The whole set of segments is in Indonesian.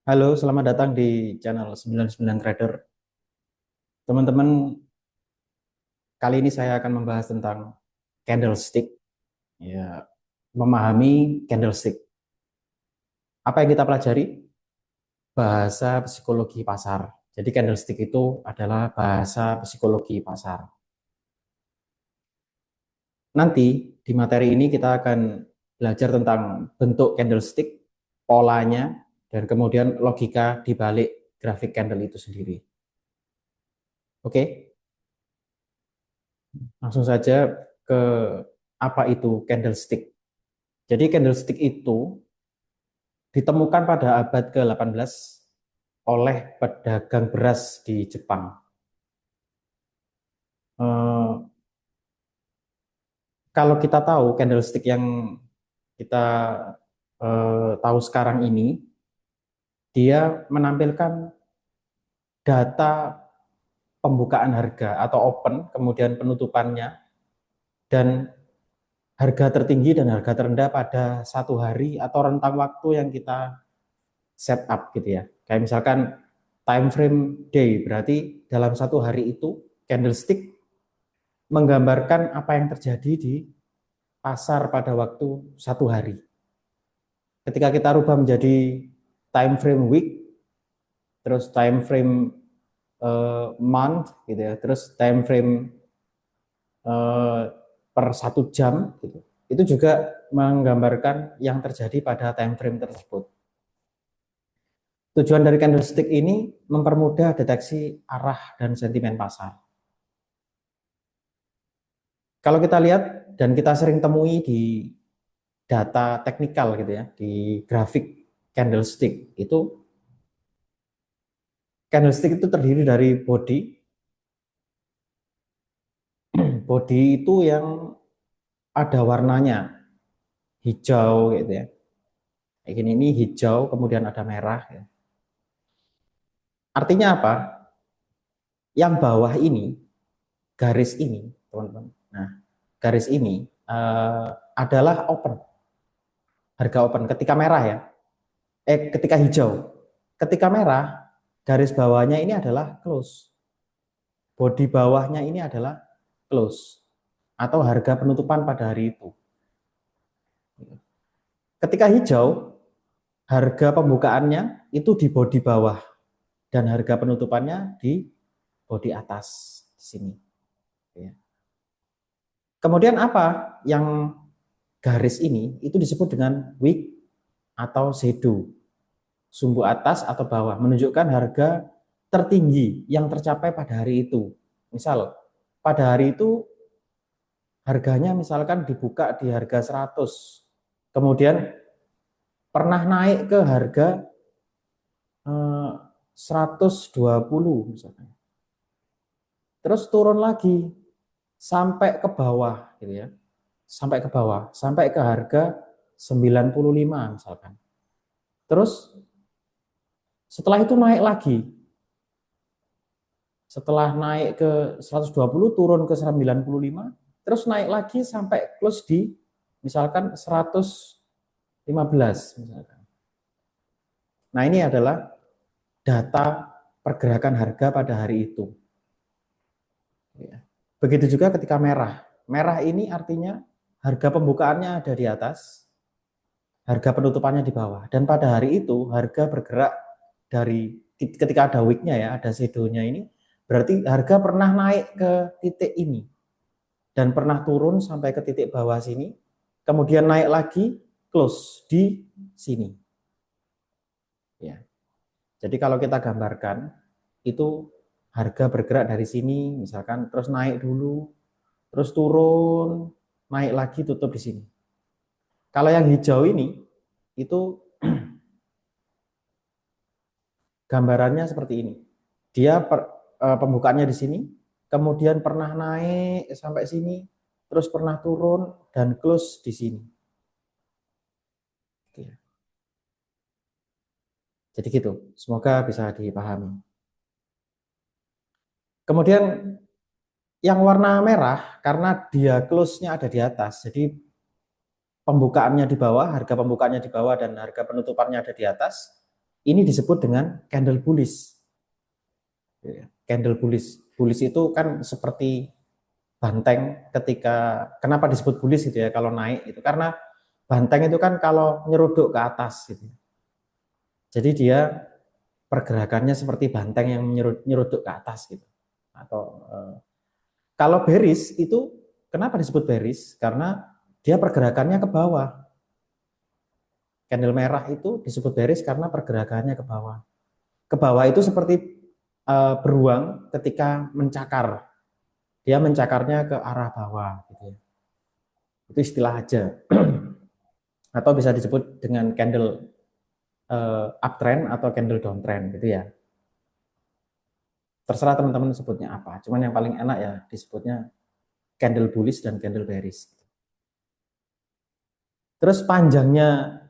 Halo, selamat datang di channel 99 Trader. Teman-teman, kali ini saya akan membahas tentang candlestick, ya, memahami candlestick. Apa yang kita pelajari? Bahasa psikologi pasar. Jadi candlestick itu adalah bahasa psikologi pasar. Nanti di materi ini kita akan belajar tentang bentuk candlestick, polanya, dan kemudian logika di balik grafik candle itu sendiri. Oke? Langsung saja ke apa itu candlestick. Jadi candlestick itu ditemukan pada abad ke-18 oleh pedagang beras di Jepang. Eh, Kalau kita tahu candlestick yang kita tahu sekarang ini, dia menampilkan data pembukaan harga atau open, kemudian penutupannya, dan harga tertinggi dan harga terendah pada satu hari atau rentang waktu yang kita setup gitu ya. Kayak misalkan time frame day, berarti dalam satu hari itu candlestick menggambarkan apa yang terjadi di pasar pada waktu satu hari. Ketika kita rubah menjadi time frame week, terus time frame month gitu ya, terus time frame uh, per satu jam gitu. Itu juga menggambarkan yang terjadi pada time frame tersebut. Tujuan dari candlestick ini mempermudah deteksi arah dan sentimen pasar. Kalau kita lihat dan kita sering temui di data teknikal gitu ya, di grafik candlestick itu terdiri dari body. Body itu yang ada warnanya hijau gitu ya. Kayak gini, ini hijau kemudian ada merah ya. Artinya apa? Yang bawah ini, garis ini, teman-teman. Nah, garis ini adalah open, harga open ketika merah ya. Ketika hijau. Ketika merah, garis bawahnya ini adalah close. Bodi bawahnya ini adalah close atau harga penutupan pada hari itu. Ketika hijau, harga pembukaannya itu di bodi bawah dan harga penutupannya di bodi atas di sini. Ya. Kemudian apa yang garis ini itu disebut dengan wick atau shadow, sumbu atas atau bawah, menunjukkan harga tertinggi yang tercapai pada hari itu. Misal, pada hari itu harganya misalkan dibuka di harga 100, kemudian pernah naik ke harga 120 misalkan. Terus turun lagi sampai ke bawah gitu ya. Sampai ke bawah, sampai ke harga 95 misalkan. Terus setelah itu naik lagi. Setelah naik ke 120 turun ke 95, terus naik lagi sampai close di misalkan 115 misalkan. Nah, ini adalah data pergerakan harga pada hari itu. Ya. Begitu juga ketika merah. Merah ini artinya harga pembukaannya ada di atas, harga penutupannya di bawah. Dan pada hari itu harga bergerak dari ketika ada wick-nya ya, ada shadow-nya ini, berarti harga pernah naik ke titik ini dan pernah turun sampai ke titik bawah sini, kemudian naik lagi close di sini. Ya. Jadi kalau kita gambarkan itu harga bergerak dari sini, misalkan terus naik dulu, terus turun, naik lagi tutup di sini. Kalau yang hijau ini itu gambarannya seperti ini. Dia pembukaannya di sini, kemudian pernah naik sampai sini, terus pernah turun dan close di sini. Jadi gitu. Semoga bisa dipahami. Kemudian yang warna merah karena dia close-nya ada di atas, jadi pembukaannya di bawah, harga pembukaannya di bawah dan harga penutupannya ada di atas. Ini disebut dengan candle bullish. Candle bullish. Bullish itu kan seperti banteng ketika, kenapa disebut bullish gitu ya kalau naik itu karena banteng itu kan kalau nyeruduk ke atas gitu. Jadi dia pergerakannya seperti banteng yang nyeruduk ke atas gitu. Atau kalau bearish itu kenapa disebut bearish? Karena dia pergerakannya ke bawah. Candle merah itu disebut bearish karena pergerakannya ke bawah. Ke bawah itu seperti beruang ketika mencakar. Dia mencakarnya ke arah bawah gitu ya. Itu istilah aja. Atau bisa disebut dengan candle uptrend atau candle downtrend gitu ya. Terserah teman-teman sebutnya apa. Cuman yang paling enak ya disebutnya candle bullish dan candle bearish. Terus panjangnya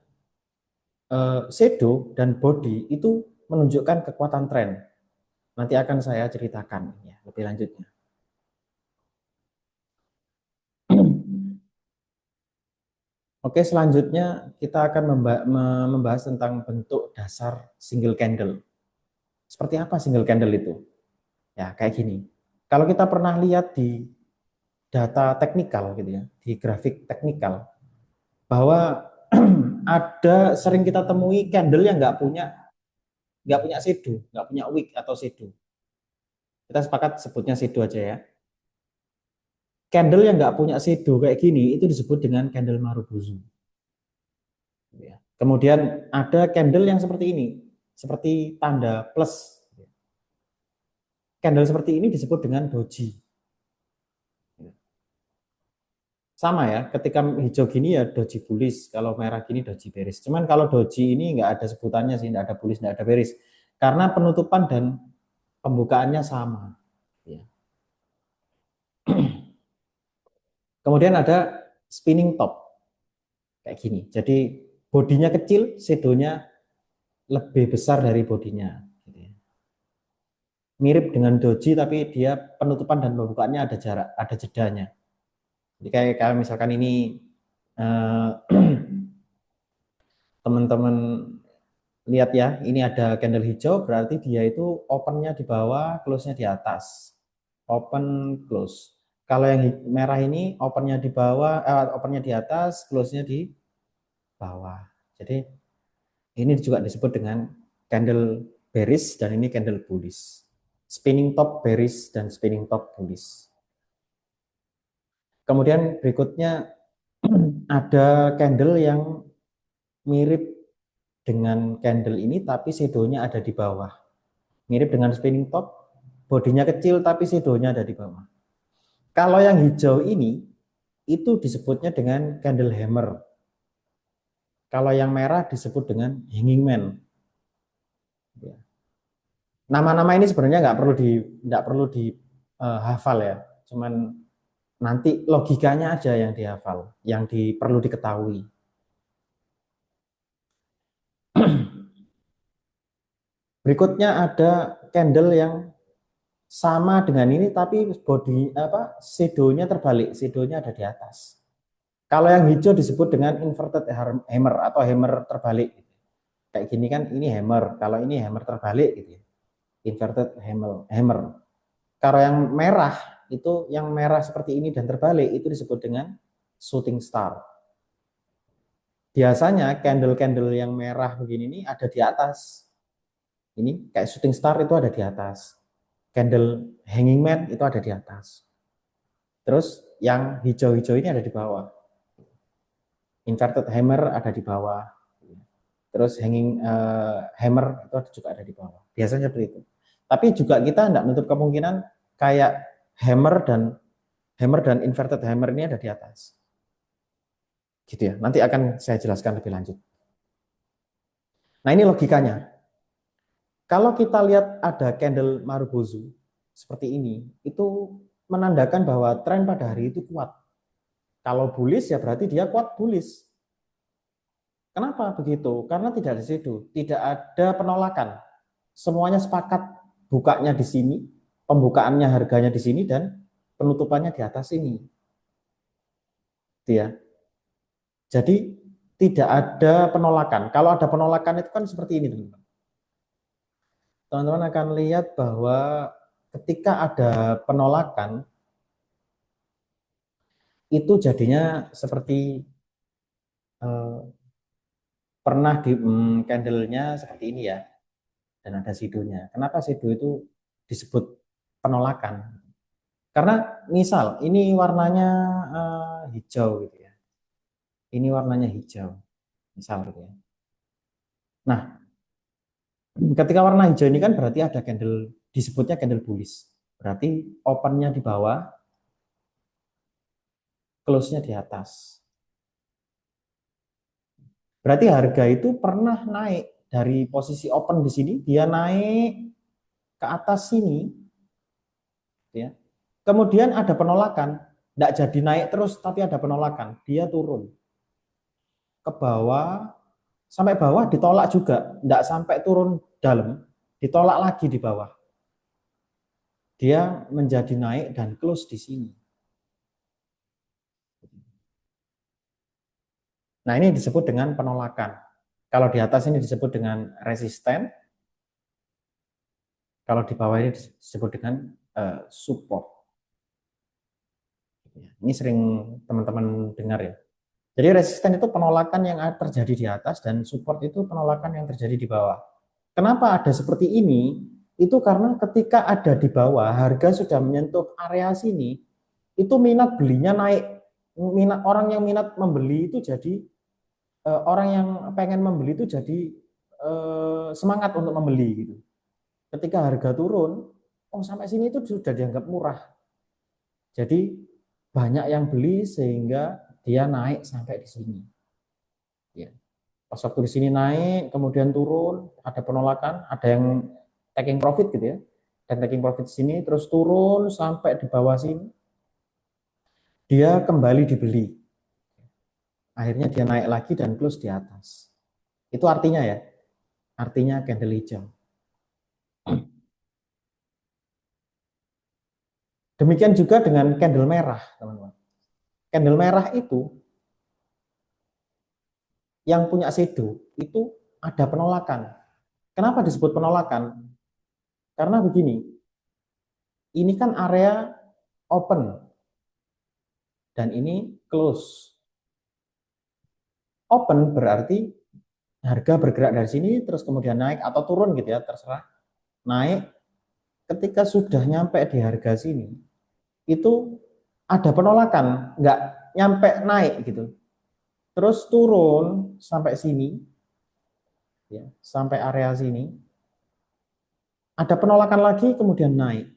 shadow dan body itu menunjukkan kekuatan tren. Nanti akan saya ceritakan ya lebih lanjutnya. Oke, selanjutnya kita akan membahas tentang bentuk dasar single candle. Seperti apa single candle itu? Ya, kayak gini. Kalau kita pernah lihat di data teknikal gitu ya, di grafik teknikal, bahwa ada sering kita temui candle yang nggak punya shadow, nggak punya wick atau shadow. Kita sepakat sebutnya shadow aja ya. Candle yang nggak punya shadow kayak gini itu disebut dengan candle Marubozu. Ya. Kemudian ada candle yang seperti ini, seperti tanda plus. Candle seperti ini disebut dengan doji. Sama ya, ketika hijau gini ya doji bullish, kalau merah gini doji bearish. Cuman kalau doji ini nggak ada sebutannya sih, nggak ada bullish, nggak ada bearish. Karena penutupan dan pembukaannya sama. Ya. Kemudian ada spinning top, kayak gini. Jadi bodinya kecil, shadownya lebih besar dari bodinya. Gitu ya. Mirip dengan doji, tapi dia penutupan dan pembukaannya ada jarak, ada jedanya. Jadi kayak misalkan ini eh, teman-teman lihat ya, ini ada candle hijau, berarti dia itu opennya di bawah, close-nya di atas. Open, close. Kalau yang merah ini opennya di bawah, opennya di atas, close-nya di bawah. Jadi ini juga disebut dengan candle bearish dan ini candle bullish. Spinning top bearish dan spinning top bullish. Kemudian berikutnya ada candle yang mirip dengan candle ini tapi shadownya ada di bawah. Mirip dengan spinning top, bodinya kecil tapi shadownya ada di bawah. Kalau yang hijau ini itu disebutnya dengan candle hammer. Kalau yang merah disebut dengan hanging man. Ya. Nama-nama ini sebenarnya nggak perlu di hafal ya. Cuman nanti logikanya aja yang dihafal, yang perlu diketahui. Berikutnya ada candle yang sama dengan ini tapi body shadownya terbalik, shadownya ada di atas. Kalau yang hijau disebut dengan inverted hammer atau hammer terbalik. Kayak gini kan ini hammer, kalau ini hammer terbalik gitu ya. Inverted hammer. Kalau yang merah itu yang merah seperti ini dan terbalik itu disebut dengan shooting star. Biasanya candle-candle yang merah begini ini ada di atas. Ini kayak shooting star itu ada di atas. Candle hanging man itu ada di atas. Terus yang hijau-hijau ini ada di bawah. Inverted hammer ada di bawah. Terus hanging hammer itu juga ada di bawah. Biasanya seperti itu. Tapi juga kita tidak menutup kemungkinan kayak hammer dan inverted hammer ini ada di atas. Gitu ya. Nanti akan saya jelaskan lebih lanjut. Nah, ini logikanya. Kalau kita lihat ada candle Marubozu seperti ini, itu menandakan bahwa tren pada hari itu kuat. Kalau bullish ya berarti dia kuat bullish. Kenapa begitu? Karena tidak ada situ, tidak ada penolakan. Semuanya sepakat bukanya di sini, pembukaannya harganya di sini dan penutupannya di atas ini. Gitu ya. Jadi tidak ada penolakan. Kalau ada penolakan itu kan seperti ini, teman-teman. teman-teman akan lihat bahwa ketika ada penolakan, itu jadinya seperti eh, pernah di candle-nya seperti ini ya, dan ada shadownya. Kenapa shadow itu disebut penolakan? Karena misal ini warnanya hijau gitu ya, ini warnanya hijau, misal gitu ya. Nah, ketika warna hijau ini kan berarti ada candle, disebutnya candle bullish. Berarti opennya di bawah, close-nya di atas. Berarti harga itu pernah naik dari posisi open di sini, dia naik ke atas sini, ya. Kemudian ada penolakan, tidak jadi naik terus, tapi ada penolakan, dia turun ke bawah, sampai bawah ditolak juga, tidak sampai turun dalam, ditolak lagi di bawah. Dia menjadi naik dan close di sini. Nah, ini disebut dengan penolakan. Kalau di atas ini disebut dengan resisten, kalau di bawah ini disebut dengan support. Ini sering teman-teman dengar ya. Jadi resisten itu penolakan yang terjadi di atas dan support itu penolakan yang terjadi di bawah. Kenapa ada seperti ini? Itu karena ketika ada di bawah, harga sudah menyentuh area sini, itu minat belinya naik. Minat orang yang minat membeli itu jadi orang yang pengen membeli itu jadi semangat untuk membeli gitu. Ketika harga turun, oh sampai sini itu sudah dianggap murah. Jadi banyak yang beli sehingga dia naik sampai di sini. Ya. Pas waktu di sini naik, kemudian turun, ada penolakan, ada yang taking profit gitu ya. Dan taking profit di sini terus turun sampai di bawah sini, dia kembali dibeli. Akhirnya dia naik lagi dan close di atas. Itu artinya ya, artinya candle hijau. Demikian juga dengan candle merah, teman-teman. Candle merah itu yang punya shadow itu ada penolakan. Kenapa disebut penolakan? Karena begini, ini kan area open dan ini close. Open berarti harga bergerak dari sini terus kemudian naik atau turun gitu ya, terserah. Naik ketika sudah nyampe di harga sini, itu ada penolakan, nggak nyampe naik gitu. Terus turun sampai sini, ya, sampai area sini, ada penolakan lagi kemudian naik.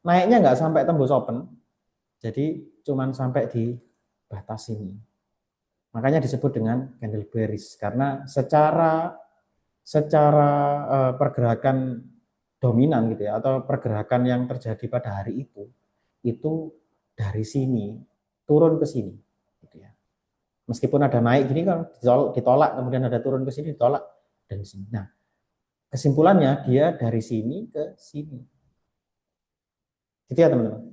Naiknya nggak sampai tembus open, jadi cuman sampai di batas ini. Makanya disebut dengan candle bearish karena secara pergerakan dominan gitu ya atau pergerakan yang terjadi pada hari itu dari sini turun ke sini gitu ya. Meskipun ada naik gini kan ditolak kemudian ada turun ke sini ditolak dan sini. Nah, kesimpulannya dia dari sini ke sini. Gitu ya, teman-teman.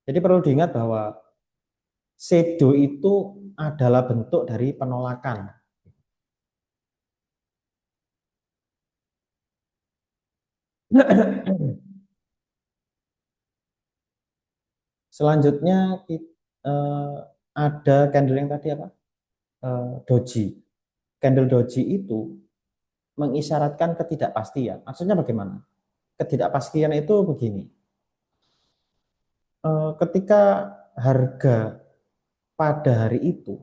Jadi perlu diingat bahwa shadow itu adalah bentuk dari penolakan. Selanjutnya ada candle yang tadi apa? Doji. Candle doji itu mengisyaratkan ketidakpastian. Maksudnya bagaimana? Ketidakpastian itu begini. Ketika harga pada hari itu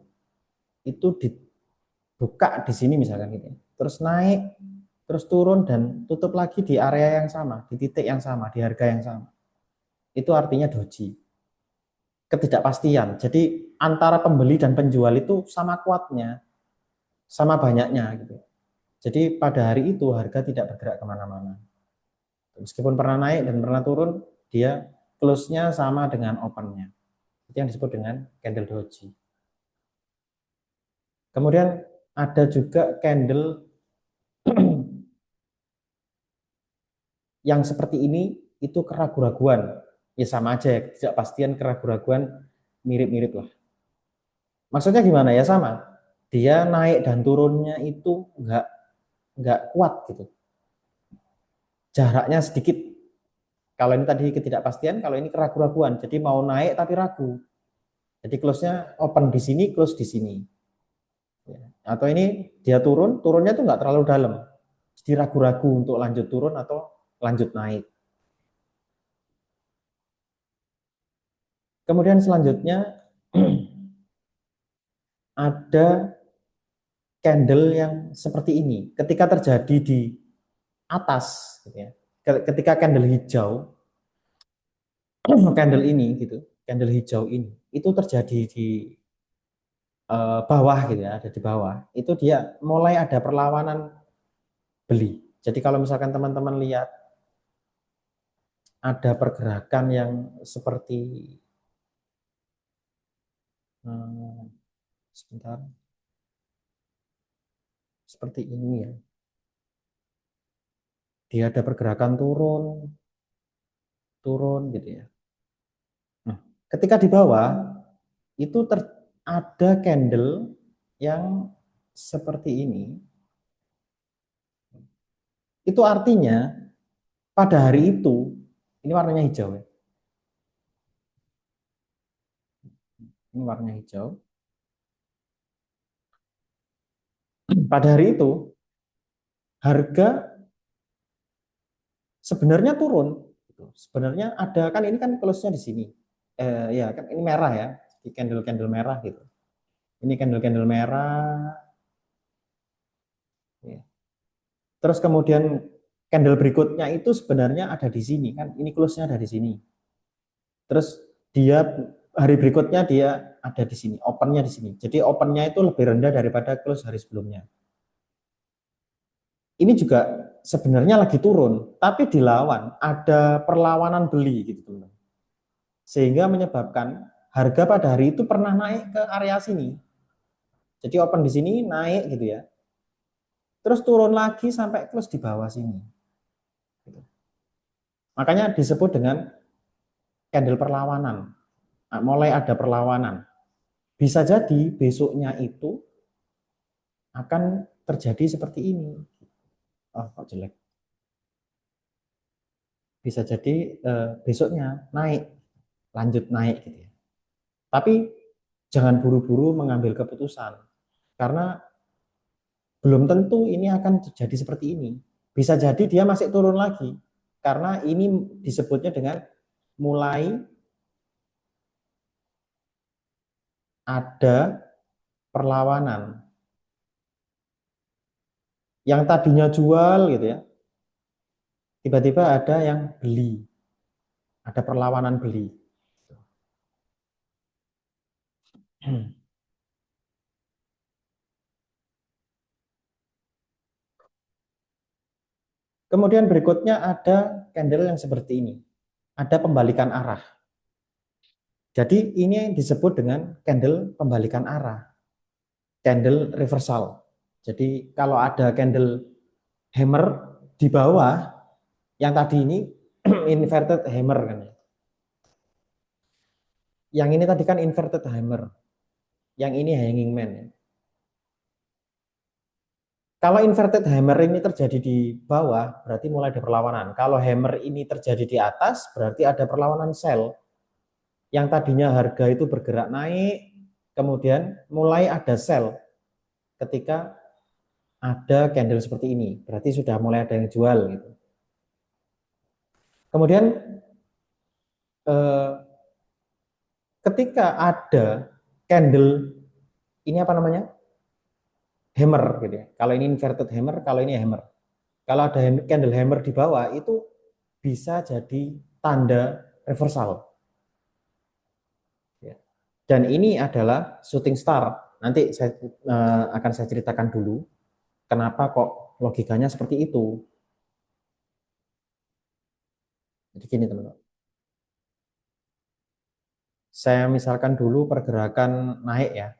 dibuka di sini misalkan gitu, ya. Terus naik, terus turun dan tutup lagi di area yang sama, di titik yang sama, di harga yang sama. Itu artinya doji. Ketidakpastian. Jadi antara pembeli dan penjual itu sama kuatnya, sama banyaknya gitu. Jadi pada hari itu harga tidak bergerak kemana-mana. Meskipun pernah naik dan pernah turun, dia close-nya sama dengan open-nya. Itu yang disebut dengan candle doji. Kemudian ada juga candle yang seperti ini, itu keraguan-raguan. Ya sama aja ya, ketidakpastian, keraguan-raguan mirip-mirip lah. Maksudnya gimana ya, sama. Dia naik dan turunnya itu nggak kuat gitu. Jaraknya sedikit. Kalau ini tadi ketidakpastian, kalau ini keraguan-raguan. Jadi mau naik tapi ragu. Jadi close-nya open di sini, close di sini. Ya. Atau ini dia turun, turunnya tuh nggak terlalu dalam. Jadi ragu-ragu untuk lanjut turun atau lanjut naik. Kemudian selanjutnya ada candle yang seperti ini. Ketika terjadi di atas, gitu ya. Ketika candle hijau, candle ini gitu, candle hijau ini, itu terjadi di bawah gitu ya, ada di bawah. Itu dia mulai ada perlawanan beli. Jadi kalau misalkan teman-teman lihat ada pergerakan yang seperti hmm, sebentar, seperti ini ya. Dia ada pergerakan turun, turun gitu ya. Nah, ketika di bawah itu ada candle yang seperti itu artinya pada hari itu, ini warnanya hijau ya, ini warnanya hijau. Pada hari itu harga sebenarnya turun. Sebenarnya ada kan ini kan close-nya di sini. Ya kan ini merah ya, di candle-candle merah gitu. Ini candle-candle merah. Ya. Terus kemudian candle berikutnya itu sebenarnya ada di sini kan, ini close-nya ada di sini. Terus dia hari berikutnya dia ada di sini, opennya di sini. Jadi opennya itu lebih rendah daripada close hari sebelumnya. Ini juga sebenarnya lagi turun, tapi dilawan, ada perlawanan beli gitu teman. Sehingga menyebabkan harga pada hari itu pernah naik ke area sini. Jadi open di sini naik gitu ya. Terus turun lagi sampai close di bawah sini. Makanya disebut dengan candle perlawanan. Nah, mulai ada perlawanan. Bisa jadi besoknya itu akan terjadi seperti ini. Oh, kok jelek. Bisa jadi besoknya naik, lanjut naik gitu ya. Tapi jangan buru-buru mengambil keputusan karena belum tentu ini akan terjadi seperti ini. Bisa jadi dia masih turun lagi karena ini disebutnya dengan mulai ada perlawanan. Yang tadinya jual gitu ya, tiba-tiba ada yang beli, ada perlawanan beli. Kemudian berikutnya ada candle yang seperti ini. Ada pembalikan arah. Jadi ini disebut dengan candle pembalikan arah, candle reversal. Jadi kalau ada candle hammer di bawah, yang tadi ini inverted hammer kan ya. Yang ini tadi kan inverted hammer, yang ini hanging man ya. Kalau inverted hammer ini terjadi di bawah, berarti mulai ada perlawanan. Kalau hammer ini terjadi di atas, berarti ada perlawanan sell. Yang tadinya harga itu bergerak naik, kemudian mulai ada sell ketika ada candle seperti ini. Berarti sudah mulai ada yang jual gitu. Kemudian eh, ketika ada candle ini apa namanya? Hammer gitu ya. Kalau ini inverted hammer, kalau ini hammer. Kalau ada candle hammer di bawah itu bisa jadi tanda reversal. Ya. Dan ini adalah shooting star. Nanti saya akan saya ceritakan dulu kenapa kok logikanya seperti itu. Jadi gini teman-teman. Saya misalkan dulu pergerakan naik ya.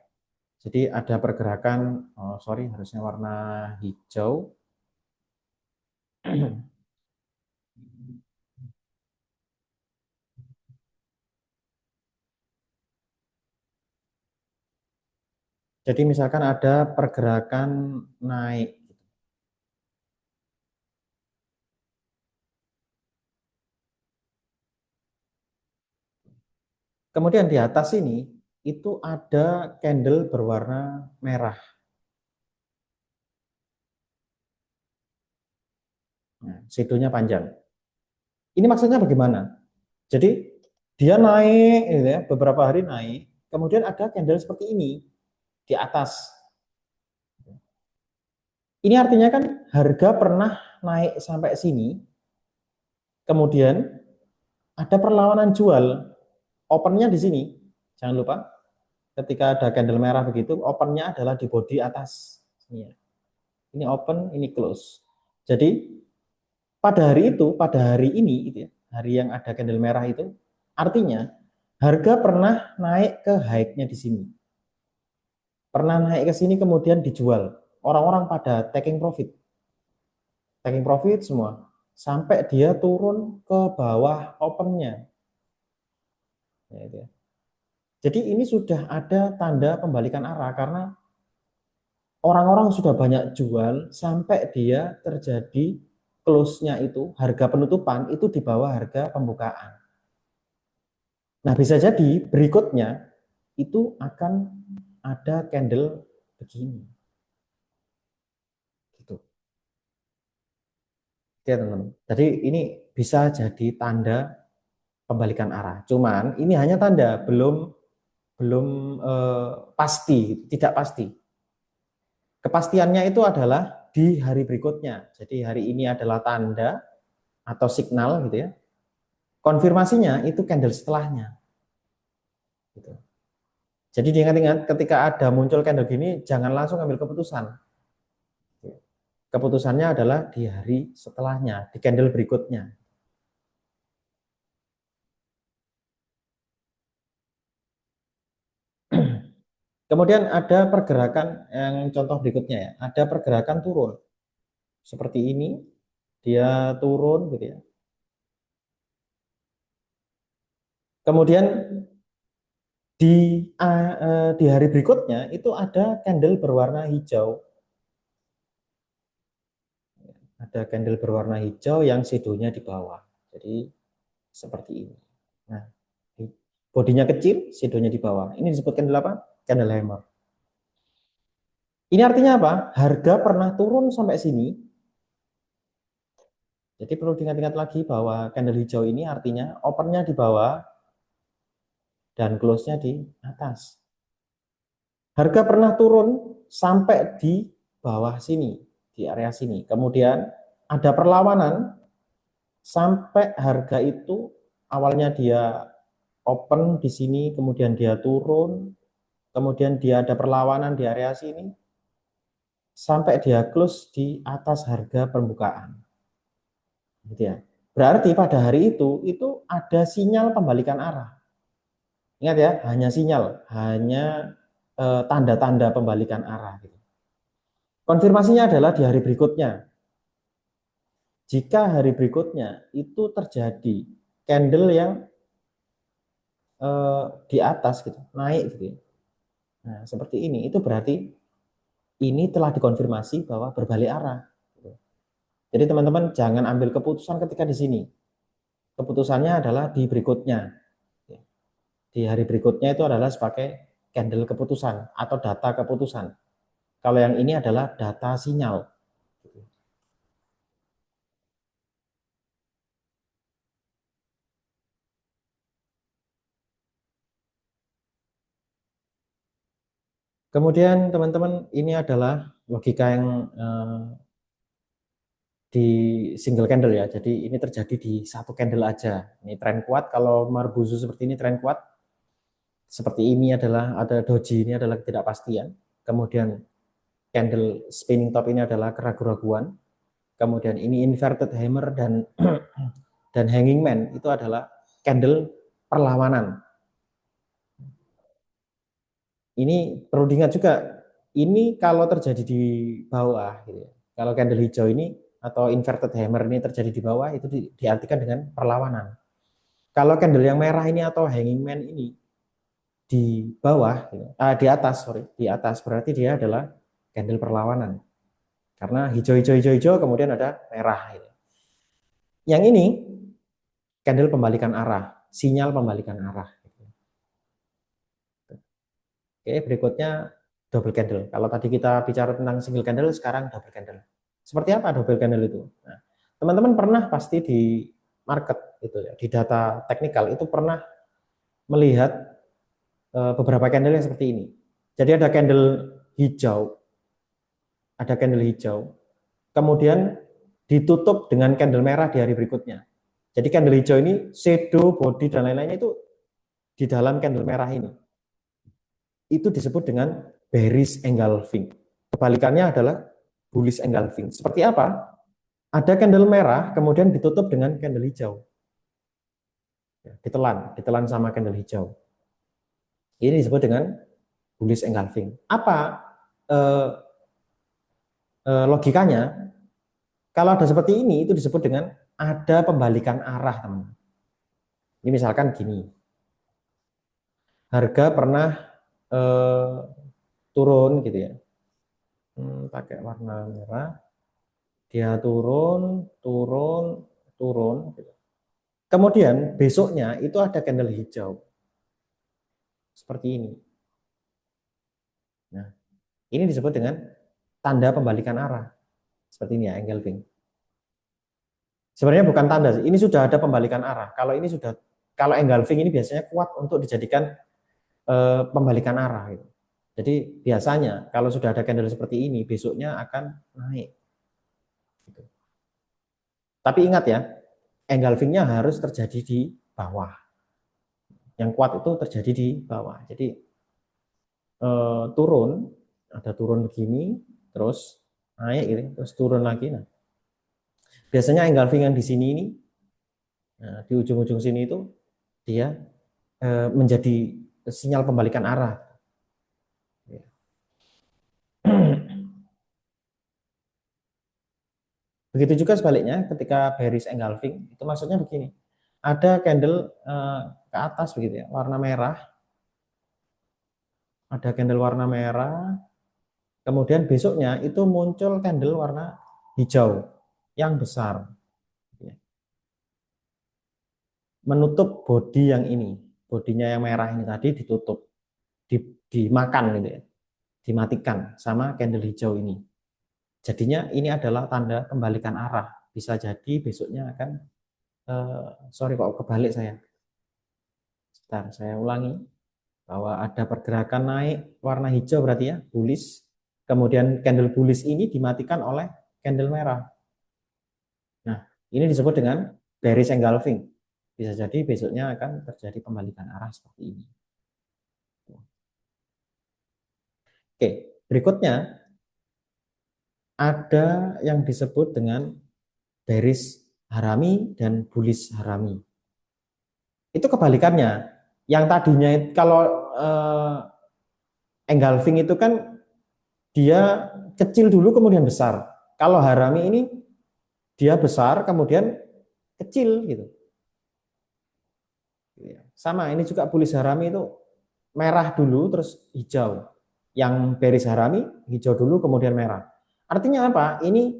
Jadi ada pergerakan, oh sorry harusnya warna hijau. Jadi misalkan ada pergerakan naik. Kemudian di atas ini itu ada candle berwarna merah. Nah, shadownya panjang. Ini maksudnya bagaimana? Jadi dia naik, gitu ya, beberapa hari naik, kemudian ada candle seperti ini di atas. Ini artinya kan harga pernah naik sampai sini, kemudian ada perlawanan jual, opennya di sini. Jangan lupa, ketika ada candle merah begitu, opennya adalah di body atas. Ini open, ini close. Jadi pada hari itu, pada hari ini, gitu ya, hari yang ada candle merah itu, artinya harga pernah naik ke high-nya di sini. Pernah naik ke sini kemudian dijual. Orang-orang pada taking profit semua, sampai dia turun ke bawah opennya. Ya, itu ya. Jadi ini sudah ada tanda pembalikan arah karena orang-orang sudah banyak jual sampai dia terjadi close-nya itu, harga penutupan itu di bawah harga pembukaan. Nah, bisa jadi berikutnya itu akan ada candle begini. Gitu. Oke, teman-teman. Jadi ini bisa jadi tanda pembalikan arah. Cuman ini hanya tanda, belum belum pasti, tidak pasti. Kepastiannya itu adalah di hari berikutnya. Jadi hari ini adalah tanda atau signal gitu ya. Konfirmasinya itu candle setelahnya. Gitu. Jadi diingat-ingat ketika ada muncul candle gini, jangan langsung ambil keputusan. Keputusannya adalah di hari setelahnya, di candle berikutnya. Kemudian ada pergerakan yang contoh berikutnya ya, ada pergerakan turun. Seperti ini, dia turun gitu ya. Kemudian di hari berikutnya itu ada candle berwarna hijau. Ada candle berwarna hijau yang shadownya di bawah. Jadi seperti ini. Nah, bodinya kecil, shadownya di bawah. Ini disebut candle apa? Candle hammer. Ini artinya apa? Harga pernah turun sampai sini. Jadi perlu diingat-ingat lagi bahwa candle hijau ini artinya opennya di bawah dan close-nya di atas. Harga pernah turun sampai di bawah sini, di area sini. Kemudian ada perlawanan sampai harga itu awalnya dia open di sini, kemudian dia turun, kemudian dia ada perlawanan di area sini, sampai dia close di atas harga permukaan. Gitu ya. Berarti pada hari itu ada sinyal pembalikan arah. Ingat ya, hanya sinyal, hanya tanda-tanda pembalikan arah. Gitu. Konfirmasinya adalah di hari berikutnya. Jika hari berikutnya itu terjadi candle yang di atas gitu, naik gitu ya. Nah, seperti ini, itu berarti ini telah dikonfirmasi bahwa berbalik arah. Gitu. Jadi teman-teman jangan ambil keputusan ketika di sini. Keputusannya adalah di berikutnya. Di hari berikutnya itu adalah sebagai candle keputusan atau data keputusan. Kalau yang ini adalah data sinyal. Kemudian teman-teman ini adalah logika yang di single candle ya. Jadi ini terjadi di satu candle aja. Ini tren kuat, kalau Marbuzu seperti ini tren kuat. Seperti ini adalah ada doji, ini adalah ketidakpastian. Kemudian candle spinning top ini adalah keraguan-raguan. Kemudian ini inverted hammer dan dan hanging man itu adalah candle perlawanan. Ini perlu diingat juga, ini kalau terjadi di bawah, gitu ya. Kalau candle hijau ini atau inverted hammer ini terjadi di bawah, itu diartikan dengan perlawanan. Kalau candle yang merah ini atau hanging man ini, di bawah, gitu. Di atas, sorry, di atas berarti dia adalah candle perlawanan. Karena hijau, hijau, hijau, hijau, kemudian ada merah. Gitu. Yang ini candle pembalikan arah, sinyal pembalikan arah. Oke, berikutnya double candle. Kalau tadi kita bicara tentang single candle, sekarang double candle. Seperti apa double candle itu? Nah, teman-teman pernah pasti di market itu ya, di data teknikal itu pernah melihat beberapa candle yang seperti ini. Jadi ada candle hijau, kemudian ditutup dengan candle merah di hari berikutnya. Jadi candle hijau ini shadow, body dan lain-lainnya itu di dalam candle merah ini. Itu disebut dengan bearish engulfing. Kebalikannya adalah bullish engulfing. Seperti apa? Ada candle merah, kemudian ditutup dengan candle hijau. Ya, ditelan sama candle hijau. Ini disebut dengan bullish engulfing. Apa eh, logikanya? Kalau ada seperti ini, itu disebut dengan ada pembalikan arah, teman. Ini misalkan gini, harga pernah eh, turun gitu ya, pakai warna merah, dia turun, turun, turun. Gitu. Kemudian besoknya itu ada candle hijau, seperti ini. Nah, ini disebut dengan tanda pembalikan arah, seperti ini ya, engulfing. Sebenarnya bukan tanda, ini sudah ada pembalikan arah. Kalau engulfing ini biasanya kuat untuk dijadikan pembalikan arah. Gitu. Jadi biasanya kalau sudah ada candle seperti ini, besoknya akan naik. Gitu. Tapi ingat ya, engulfingnya harus terjadi di bawah. Yang kuat itu terjadi di bawah. Jadi turun, ada turun begini, terus naik, gitu, terus turun lagi. Nah, biasanya engulfing yang di sini ini, nah, di ujung-ujung sini itu dia menjadi sinyal pembalikan arah. Begitu juga sebaliknya ketika bearish engulfing itu maksudnya begini. Ada candle ke atas begitu ya, warna merah. Ada candle warna merah. Kemudian besoknya itu muncul candle warna hijau yang besar. Menutup body yang ini. Bodinya yang merah ini tadi ditutup. Dimakan gitu ya. Dimatikan sama candle hijau ini. Jadinya ini adalah tanda kembalikan arah. Bisa jadi besoknya akan sorry kok kebalik saya. Sebentar, saya ulangi bahwa ada pergerakan naik warna hijau berarti ya, bullish. Kemudian candle bullish ini dimatikan oleh candle merah. Nah, ini disebut dengan bearish engulfing. Bisa jadi besoknya akan terjadi pembalikan arah seperti ini. Oke, berikutnya ada yang disebut dengan bearish harami dan bullish harami. Itu kebalikannya. Yang tadinya kalau engulfing itu kan dia kecil dulu kemudian besar. Kalau harami ini dia besar kemudian kecil gitu. Sama ini juga bullish harami itu merah dulu terus hijau. Yang bearish harami hijau dulu kemudian merah. Artinya apa? Ini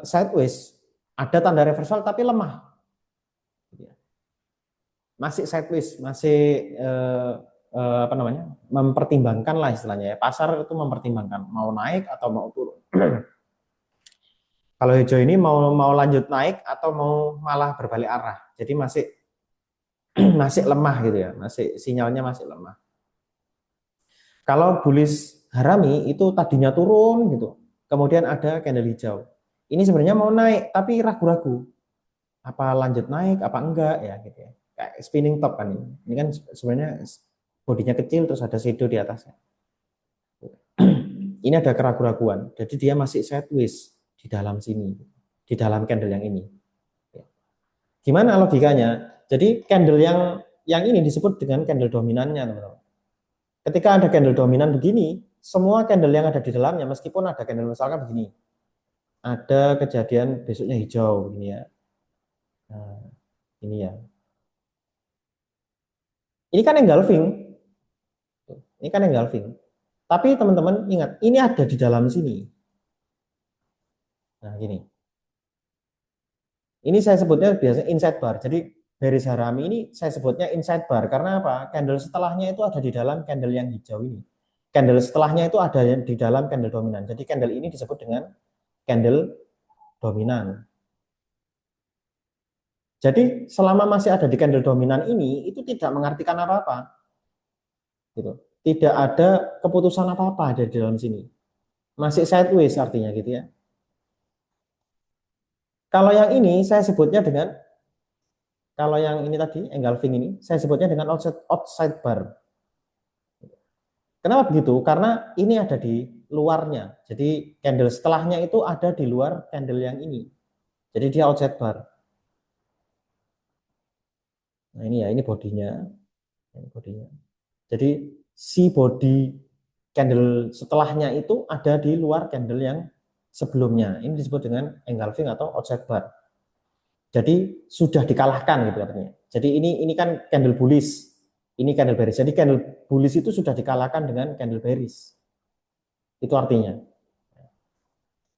sideways, ada tanda reversal tapi lemah. Masih sideways, masih apa namanya? Mempertimbangkan lah istilahnya ya. Pasar itu mempertimbangkan mau naik atau mau turun. Kalau hijau ini mau lanjut naik atau mau malah berbalik arah. Jadi masih masih lemah gitu ya, masih sinyalnya masih lemah. Kalau bullish harami itu tadinya turun gitu, kemudian ada candle hijau. Ini sebenarnya mau naik tapi ragu-ragu. Apa lanjut naik apa enggak ya gitu ya. Kayak spinning top kan ini. Ini kan sebenarnya bodinya kecil terus ada shadow di atasnya. Ini ada keraguan-raguan. Jadi dia masih sideways di dalam sini, di dalam candle yang ini. Gimana logikanya? Jadi candle yang ini disebut dengan candle dominannya, teman-teman. Ketika ada candle dominan begini, semua candle yang ada di dalamnya, meskipun ada candle misalkan begini, ada kejadian besoknya hijau, begini ya. Nah, ini ya. Ini kan engulfing. Ini kan engulfing. Tapi teman-teman ingat, ini ada di dalam sini. Nah, gini. Ini saya sebutnya biasanya inside bar. Jadi bearish harami ini saya sebutnya inside bar. Karena apa? Candle setelahnya itu ada di dalam candle yang hijau ini. Candle setelahnya itu ada di dalam candle dominan. Jadi candle ini disebut dengan candle dominan. Jadi selama masih ada di candle dominan ini, itu tidak mengartikan apa-apa. Gitu. Tidak ada keputusan apa-apa ada di dalam sini. Masih sideways artinya gitu ya. Kalau yang ini saya sebutnya dengan, kalau yang ini tadi, engulfing ini, saya sebutnya dengan outside bar. Kenapa begitu? Karena ini ada di luarnya. Jadi candle setelahnya itu ada di luar candle yang ini. Jadi dia outside bar. Nah ini ya, ini bodinya. Ini bodinya. Jadi si body candle setelahnya itu ada di luar candle yang sebelumnya. Ini disebut dengan engulfing atau outside bar. Jadi sudah dikalahkan gitu katanya. Jadi ini kan candle bullish, ini candle bearish. Jadi candle bullish itu sudah dikalahkan dengan candle bearish. Itu artinya.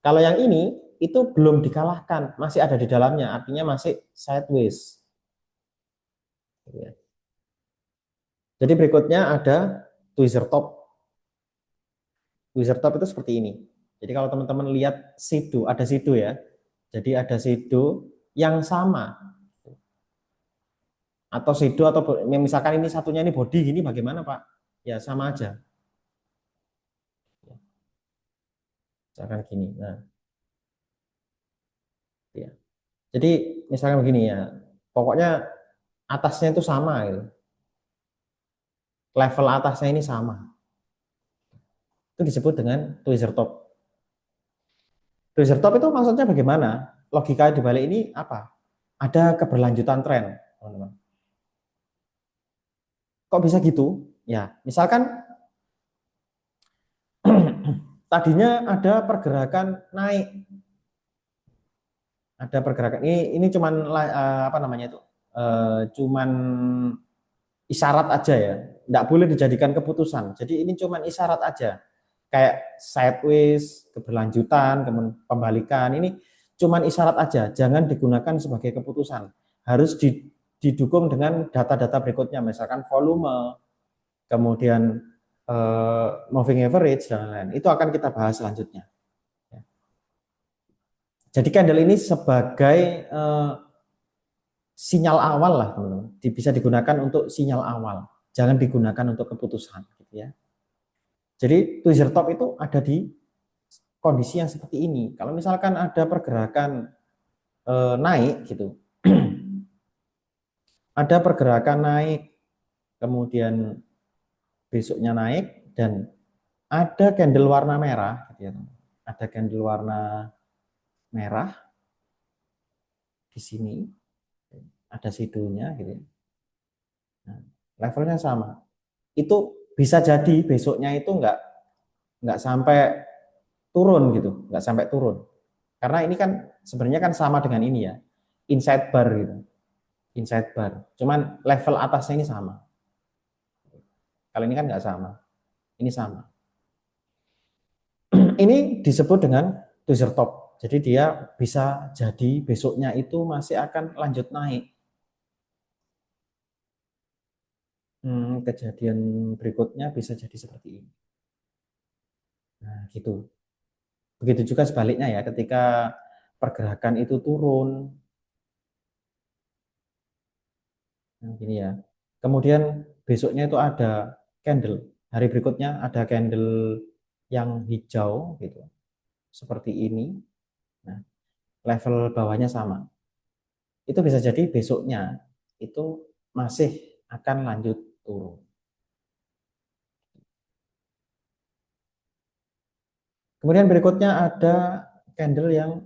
Kalau yang ini itu belum dikalahkan, masih ada di dalamnya, artinya masih sideways. Jadi berikutnya ada tweezer top. Tweezer top itu seperti ini. Jadi kalau teman-teman lihat sido, ada sido ya. Jadi ada sido yang sama. Atau sido atau misalkan ini satunya ini body gini bagaimana Pak? Ya sama aja. Misalkan gini. Nah, ya. Jadi misalkan begini ya. Pokoknya atasnya itu sama gitu. Level atasnya ini sama. Itu disebut dengan tweezer top. Tweezer top itu maksudnya bagaimana? Logika di balik ini apa? Ada keberlanjutan tren, teman-teman. Kok bisa gitu? Ya, misalkan tadinya ada pergerakan naik, ada pergerakan ini cuman apa namanya itu? Cuman isyarat aja ya, tidak boleh dijadikan keputusan. Jadi ini cuman isyarat aja, kayak sideways, keberlanjutan, pembalikan. Ini cuman isyarat aja, jangan digunakan sebagai keputusan. Harus didukung dengan data-data berikutnya, misalkan volume, kemudian moving average dan lain-lain. Itu akan kita bahas selanjutnya. Jadi candle ini sebagai sinyal awal lah, teman-teman. Bisa digunakan untuk sinyal awal, jangan digunakan untuk keputusan, gitu ya. Jadi tweezer top itu ada di kondisi yang seperti ini. Kalau misalkan ada pergerakan naik, gitu, ada pergerakan naik, kemudian besoknya naik dan ada candle warna merah, gitu ya, ada candle warna merah di sini, ada sidonya, gitu ya. Nah, levelnya sama. Itu bisa jadi besoknya itu nggak sampai turun gitu, nggak sampai turun. Karena ini kan sebenarnya kan sama dengan ini ya, inside bar gitu, inside bar. Cuman level atasnya ini sama. Kalau ini kan nggak sama, ini sama. Ini disebut dengan tweezer top. Jadi dia bisa jadi besoknya itu masih akan lanjut naik. Kejadian berikutnya bisa jadi seperti ini. Nah, gitu. Begitu juga sebaliknya ya, ketika pergerakan itu turun, nah, gini ya. Kemudian besoknya itu ada candle, hari berikutnya ada candle yang hijau gitu, seperti ini. Nah, level bawahnya sama. Itu bisa jadi besoknya itu masih akan lanjut turun. Kemudian berikutnya ada candle yang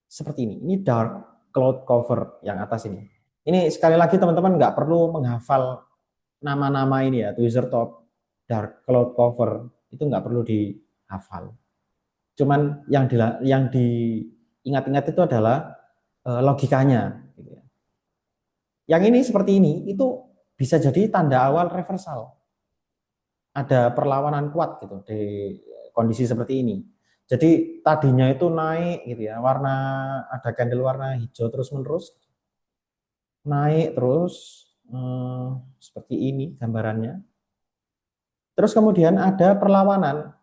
seperti ini. Ini dark cloud cover yang atas ini. Ini sekali lagi teman-teman nggak perlu menghafal nama-nama ini ya, tweezer top, dark cloud cover, itu nggak perlu dihafal. Cuman yang diingat-ingat itu adalah logikanya. Gitu ya. Yang ini seperti ini, itu bisa jadi tanda awal reversal. ada perlawanan kuat gitu di kondisi seperti ini. Jadi tadinya itu naik gitu ya, warna ada candle warna hijau terus menerus naik terus seperti ini gambarannya. Terus kemudian ada perlawanan,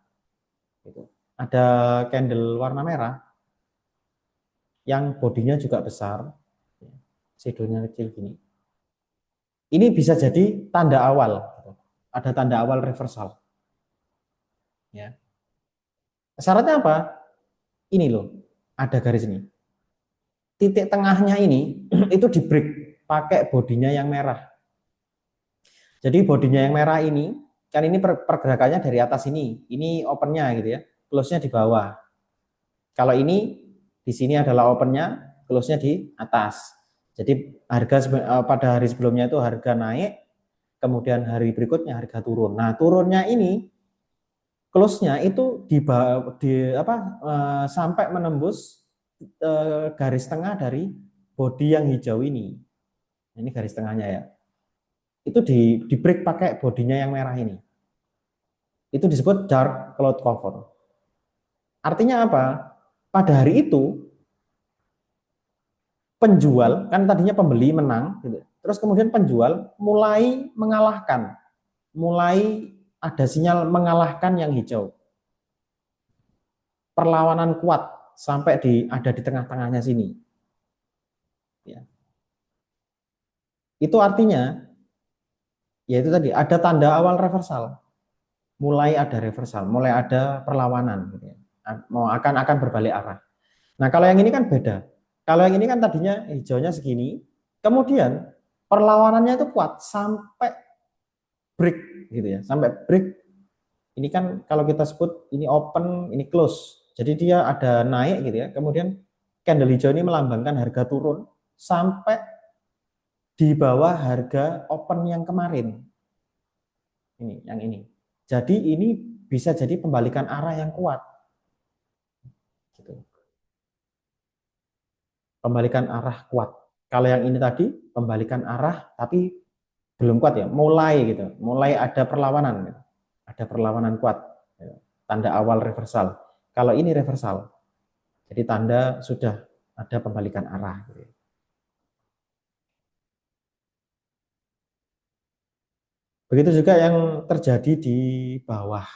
gitu. Ada candle warna merah yang bodinya juga besar, shadownya kecil gini. Ini bisa jadi tanda awal, gitu. Ada tanda awal reversal. Ya. Syaratnya apa? Ini loh, ada garis ini. Titik tengahnya ini itu di break pakai bodinya yang merah. Jadi bodinya yang merah ini, kan ini pergerakannya dari atas ini opennya gitu ya, close-nya di bawah. Kalau ini di sini adalah opennya, close-nya di atas. Jadi harga pada hari sebelumnya itu harga naik, kemudian hari berikutnya harga turun. Nah turunnya ini close-nya itu di apa sampai menembus garis tengah dari body yang hijau ini. Ini garis tengahnya ya. Itu di break pakai bodinya yang merah ini. Itu disebut dark cloud cover. Artinya apa? Pada hari itu penjual kan tadinya pembeli menang, gitu. Terus kemudian penjual mulai mengalahkan, mulai ada sinyal mengalahkan yang hijau. Perlawanan kuat sampai ada di tengah-tengahnya sini. Ya. Itu artinya, yaitu tadi ada tanda awal reversal, mulai ada reversal, mulai ada perlawanan, gitu ya. Mau akan berbalik arah. Nah kalau yang ini kan beda. Kalau yang ini kan tadinya hijaunya segini, kemudian perlawanannya itu kuat sampai break gitu ya, sampai break. Ini kan kalau kita sebut ini open, ini close. Jadi dia ada naik gitu ya. Kemudian candle hijau ini melambangkan harga turun sampai di bawah harga open yang kemarin. Ini yang ini. Jadi ini bisa jadi pembalikan arah yang kuat. Gitu. Pembalikan arah kuat. Kalau yang ini tadi pembalikan arah tapi belum kuat ya, mulai gitu, mulai ada perlawanan, gitu. Ada perlawanan kuat, gitu. Tanda awal reversal. Kalau ini reversal, jadi tanda sudah ada pembalikan arah. Gitu. Begitu juga yang terjadi di bawah.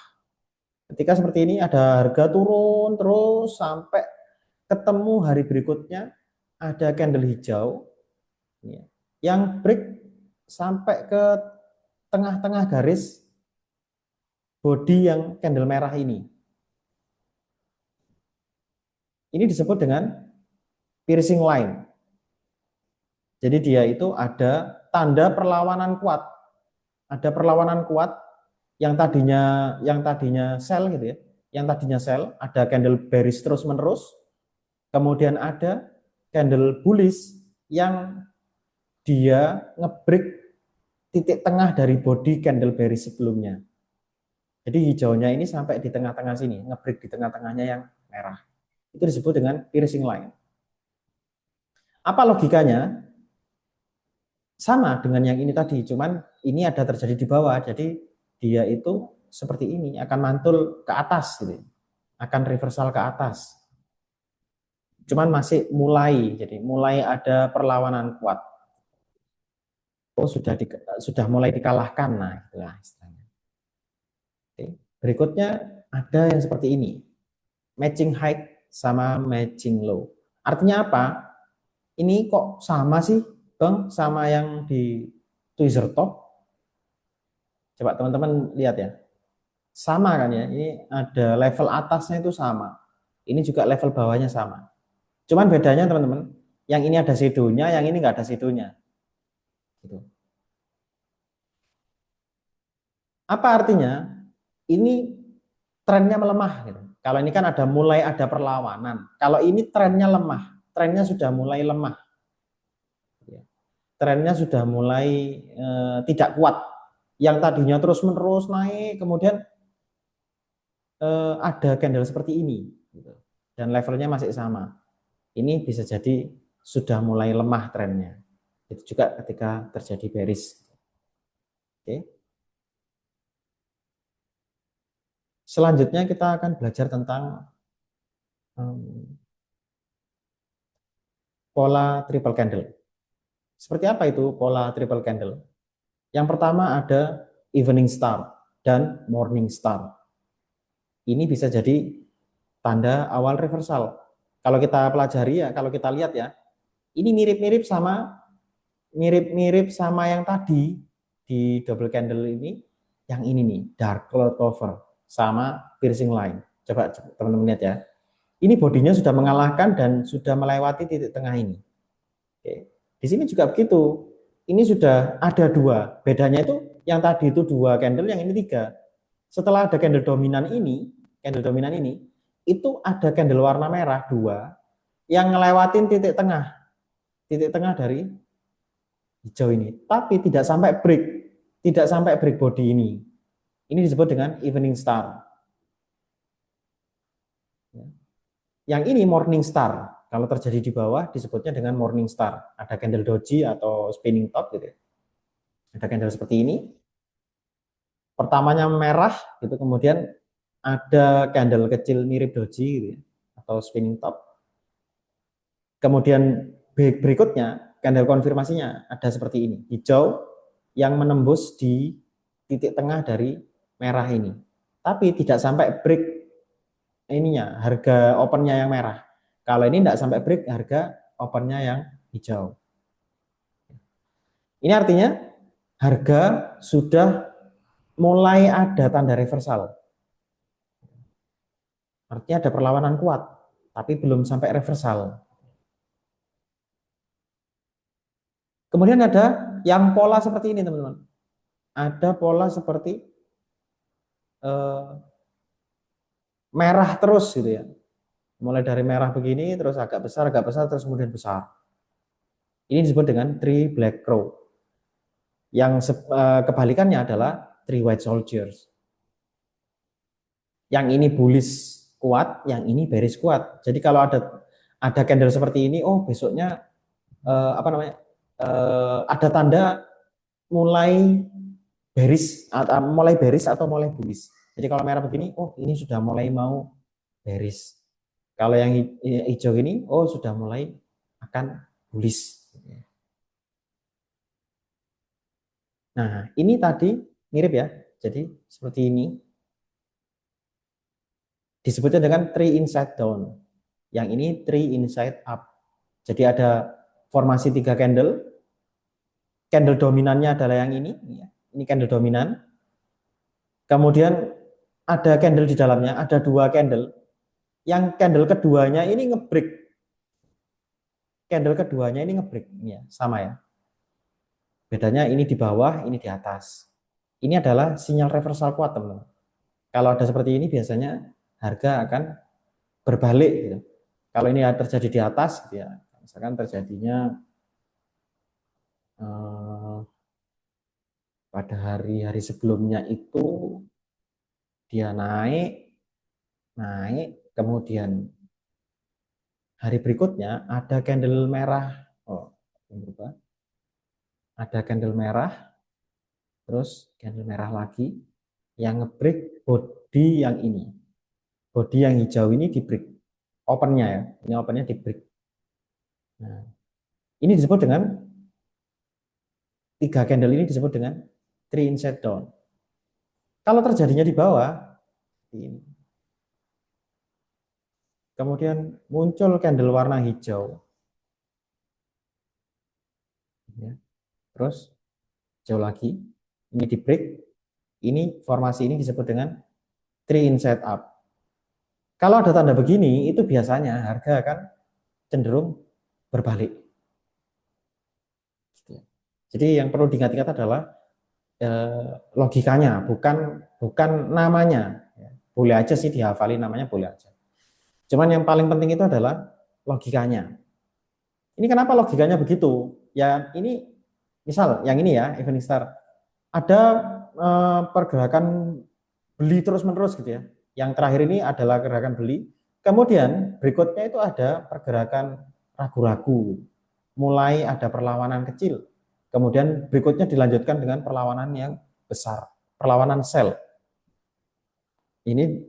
Ketika seperti ini ada harga turun terus sampai ketemu hari berikutnya ada candle hijau ya, yang break sampai ke tengah-tengah garis body yang candle merah ini. Ini disebut dengan piercing line. Jadi dia itu ada tanda perlawanan kuat. Ada perlawanan kuat yang tadinya sell gitu ya. Yang tadinya sell, ada candle bearish terus menerus, kemudian ada candle bullish yang dia ngebreak titik tengah dari body candle bearish sebelumnya. Jadi hijaunya ini sampai di tengah-tengah sini, ngebreak di tengah-tengahnya yang merah. Itu disebut dengan piercing line. Apa logikanya? Sama dengan yang ini tadi, cuman ini ada terjadi di bawah, jadi dia itu seperti ini akan mantul ke atas gitu, akan reversal ke atas. Cuman masih mulai, jadi mulai ada perlawanan kuat. Oh sudah mulai dikalahkan, nah itulah istilahnya. Oke. Berikutnya ada yang seperti ini, matching high sama matching low. Artinya apa? Ini kok sama sih, Bang, sama yang di tweezer top? Coba teman-teman lihat ya. Sama kan ya, ini ada level atasnya itu sama. Ini juga level bawahnya sama. Cuman bedanya teman-teman, yang ini ada shadownya, yang ini nggak ada shadownya. Gitu. Apa artinya? Ini trennya melemah. Gitu. Kalau ini kan mulai ada perlawanan. Kalau ini trennya lemah, trennya sudah mulai lemah. Trennya sudah mulai tidak kuat. Yang tadinya terus-menerus naik, kemudian ada candle seperti ini. Gitu. Dan levelnya masih sama. Ini bisa jadi sudah mulai lemah trennya. Itu juga ketika terjadi bearish. Oke. Selanjutnya kita akan belajar tentang um, pola triple candle. Seperti apa itu pola triple candle? Yang pertama ada evening star dan morning star. Ini bisa jadi tanda awal reversal. Kalau kita pelajari ya, kalau kita lihat ya, ini mirip-mirip sama yang tadi di double candle ini, yang ini nih, dark cloud cover sama piercing line. Coba teman-teman lihat ya. Ini bodinya sudah mengalahkan dan sudah melewati titik tengah ini. Oke. Di sini juga begitu. Ini sudah ada dua. Bedanya itu yang tadi itu dua candle, yang ini tiga. Setelah ada candle dominan ini, itu ada candle warna merah dua yang ngelewatin titik tengah dari hijau ini. Tapi tidak sampai break body ini. Ini disebut dengan evening star. Yang ini morning star. Kalau terjadi di bawah disebutnya dengan morning star. Ada candle doji atau spinning top gitu. Ada candle seperti ini. Pertamanya merah gitu, kemudian ada candle kecil mirip doji gitu ya, atau spinning top. Kemudian berikutnya candle konfirmasinya ada seperti ini, hijau yang menembus di titik tengah dari merah ini. Tapi tidak sampai break ininya, harga opennya yang merah. Kalau ini tidak sampai break harga opennya yang hijau. Ini artinya harga sudah mulai ada tanda reversal. Artinya ada perlawanan kuat, tapi belum sampai reversal. Kemudian ada yang pola seperti ini, teman-teman. Ada pola seperti eh, merah terus gitu ya. Mulai dari merah begini, terus agak besar, terus kemudian besar. Ini disebut dengan three black crow. Yang kebalikannya adalah three white soldiers. Yang ini bullish kuat, yang ini bearish kuat. Jadi kalau ada candle seperti ini, oh besoknya apa namanya? Ada tanda mulai bearish atau mulai bullish. Jadi kalau merah begini, oh ini sudah mulai mau bearish. Kalau yang hijau ini, oh sudah mulai akan bullish. Nah, ini tadi mirip ya. Jadi seperti ini. Disebutnya dengan three inside down. Yang ini three inside up. Jadi ada formasi tiga candle. Candle dominannya adalah yang ini. Ini candle dominan. Kemudian ada candle di dalamnya, ada dua candle. Yang candle keduanya ini ngebreak. Candle keduanya ini ngebreak. Ya, sama ya. Bedanya ini di bawah, ini di atas. Ini adalah sinyal reversal kuat, teman-teman. Kalau ada seperti ini biasanya harga akan berbalik gitu. Kalau ini terjadi di atas gitu ya. Misalkan terjadinya pada hari-hari sebelumnya itu dia naik, kemudian hari berikutnya ada candle merah. Oh, berubah. Ada candle merah, terus candle merah lagi yang ngebreak body yang ini. Body yang hijau ini di break. Opennya ya, ini opennya di break. Nah, ini disebut dengan tiga candle ini disebut dengan three inside down. Kalau terjadinya di bawah, ini. Kemudian muncul candle warna hijau. Ya. Terus hijau lagi, ini di break. Ini formasi ini disebut dengan three inside up. Kalau ada tanda begini, itu biasanya harga akan cenderung berbalik. Jadi yang perlu diingat-ingat adalah logikanya, bukan namanya. Boleh aja sih dihafali namanya, boleh aja. Cuman yang paling penting itu adalah logikanya. Ini kenapa logikanya begitu? Ya ini misal yang ini ya, evening star. Ada pergerakan beli terus-menerus gitu ya. Yang terakhir ini adalah gerakan beli. Kemudian berikutnya itu ada pergerakan ragu-ragu. Mulai ada perlawanan kecil. Kemudian berikutnya dilanjutkan dengan perlawanan yang besar. Perlawanan sell. Ini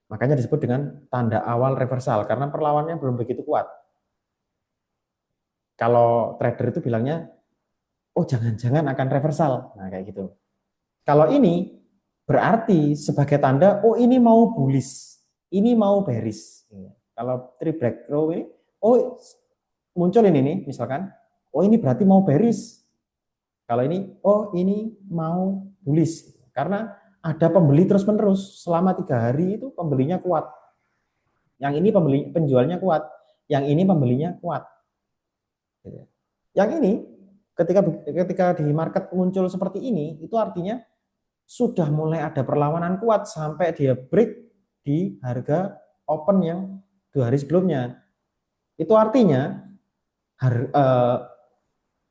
makanya disebut dengan tanda awal reversal karena perlawannya belum begitu kuat. Kalau trader itu bilangnya, oh jangan-jangan akan reversal. Nah kayak gitu. Kalau ini berarti sebagai tanda, oh ini mau bullish, ini mau bearish. Kalau three black row ini, oh muncul ini nih, misalkan, oh ini berarti mau bearish. Kalau ini, oh ini mau bullish. Karena ada pembeli terus-menerus selama 3 hari itu pembelinya kuat. Yang ini penjualnya kuat, yang ini pembelinya kuat. Yang ini ketika ketika di market muncul seperti ini, itu artinya sudah mulai ada perlawanan kuat sampai dia break di harga open yang 2 hari sebelumnya. Itu artinya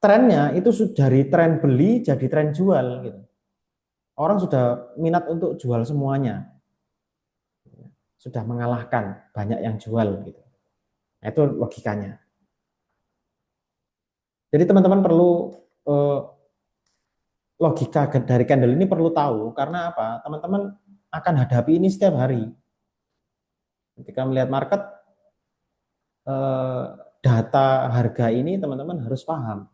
trennya itu sudah dari tren beli jadi tren jual gitu. Orang sudah minat untuk jual semuanya, sudah mengalahkan banyak yang jual gitu. Nah, itu logikanya. Jadi teman-teman perlu logika dari candle ini perlu tahu karena apa? Teman-teman akan hadapi ini setiap hari. Ketika melihat market eh, data harga ini teman-teman harus paham.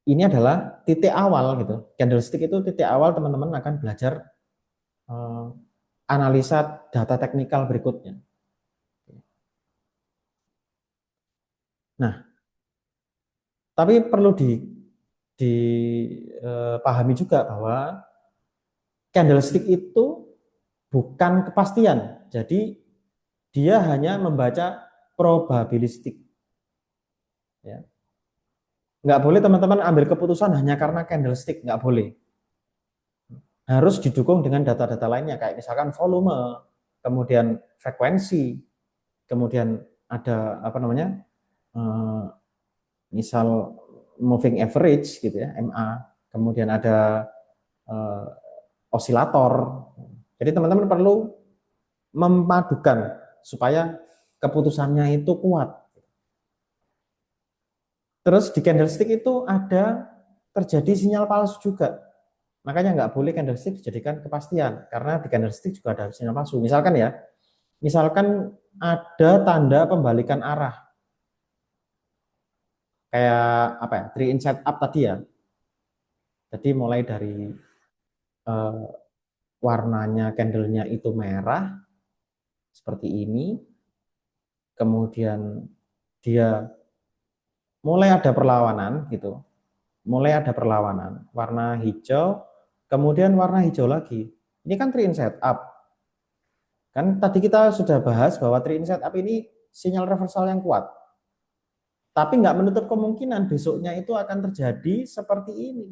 Ini adalah titik awal gitu. Candlestick itu titik awal teman-teman akan belajar eh, analisa data teknikal berikutnya. Nah, tapi perlu dipahami juga bahwa candlestick itu bukan kepastian. Jadi dia hanya membaca probabilistik. Ya. Nggak boleh teman-teman ambil keputusan hanya karena candlestick, nggak boleh. Harus didukung dengan data-data lainnya, kayak misalkan volume, kemudian frekuensi, kemudian ada apa namanya, misal moving average gitu ya, MA, kemudian ada eh, osilator. Jadi teman-teman perlu memadukan supaya keputusannya itu kuat. Terus di candlestick itu ada terjadi sinyal palsu juga. Makanya nggak boleh candlestick dijadikan kepastian karena di candlestick juga ada sinyal palsu. Misalkan ya, misalkan ada tanda pembalikan arah kayak apa ya, three inside up tadi ya. Jadi mulai dari eh, warnanya candlenya itu merah seperti ini, kemudian dia mulai ada perlawanan gitu, mulai ada perlawanan warna hijau, kemudian warna hijau lagi. Ini kan three inside up. Kan tadi kita sudah bahas bahwa three inside up ini sinyal reversal yang kuat. Tapi nggak menutup kemungkinan besoknya itu akan terjadi seperti ini.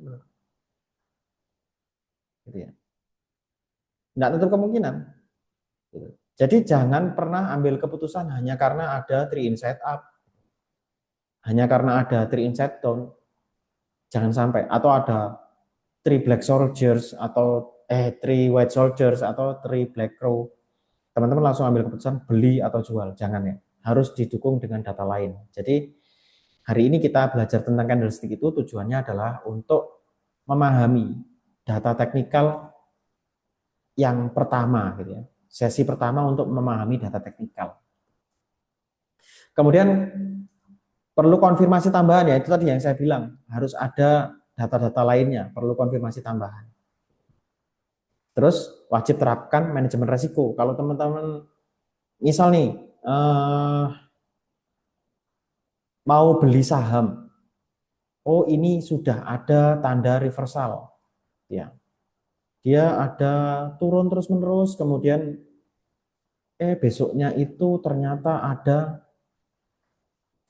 Gitu ya. Nggak menutup kemungkinan. Gitu. Jadi jangan pernah ambil keputusan hanya karena ada three inside up, hanya karena ada three inside down. Jangan sampai. Atau ada three black soldiers atau three white soldiers atau three black crow. Teman-teman langsung ambil keputusan beli atau jual. Jangan ya. Harus didukung dengan data lain. Jadi hari ini kita belajar tentang candlestick itu tujuannya adalah untuk memahami data teknikal yang pertama gitu ya. Sesi pertama untuk memahami data teknikal. Kemudian perlu konfirmasi tambahan ya, itu tadi yang saya bilang, harus ada data-data lainnya, perlu konfirmasi tambahan. Terus wajib terapkan manajemen resiko. Kalau teman-teman misal nih mau beli saham, oh ini sudah ada tanda reversal, ya. Dia ada turun terus-menerus, kemudian besoknya itu ternyata ada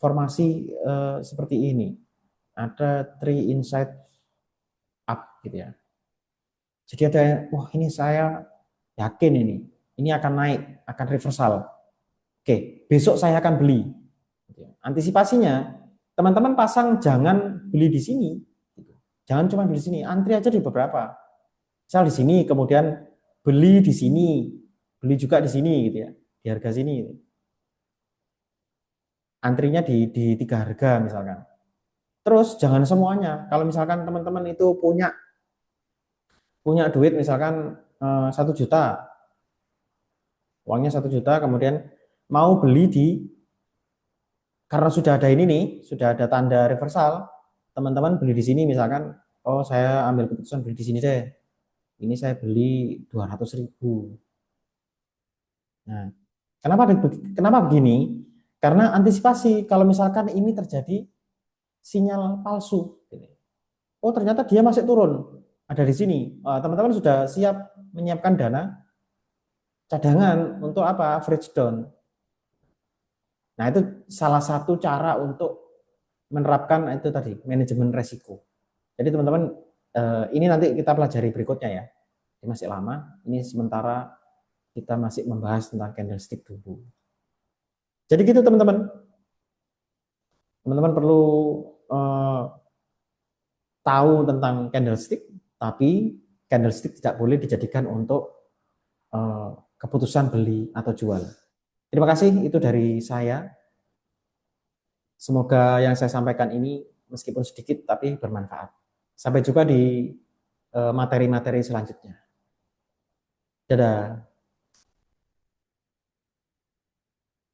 formasi seperti ini. Ada three inside up gitu ya. Jadi ada, wah ini saya yakin ini akan naik, akan reversal. Oke, besok saya akan beli. Gitu ya. Antisipasinya, teman-teman pasang jangan beli di sini. Gitu. Jangan cuma beli di sini, antri aja di beberapa. Misal di sini, kemudian beli di sini, beli juga di sini gitu ya, di harga sini. Gitu. Antrinya di 3 harga misalkan. Terus jangan semuanya. Kalau misalkan teman-teman itu punya punya duit misalkan 1 juta, uangnya 1 juta, kemudian mau beli di, karena sudah ada ini nih, sudah ada tanda reversal, teman-teman beli di sini misalkan, oh saya ambil keputusan beli di sini deh, ini saya beli 200.000. Nah, kenapa begini? Karena antisipasi kalau misalkan ini terjadi sinyal palsu. Oh ternyata dia masih turun, ada di sini. Teman-teman sudah siap menyiapkan dana cadangan untuk apa? Average down. Nah itu salah satu cara untuk menerapkan itu tadi manajemen resiko. Jadi teman-teman ini nanti kita pelajari berikutnya ya. Ini masih lama. Ini sementara kita masih membahas tentang candlestick dulu. Jadi gitu teman-teman. Teman-teman perlu eh, tahu tentang candlestick, tapi candlestick tidak boleh dijadikan untuk eh, keputusan beli atau jual. Terima kasih, itu dari saya. Semoga yang saya sampaikan ini meskipun sedikit tapi bermanfaat. Sampai jumpa di materi-materi selanjutnya. Dadah.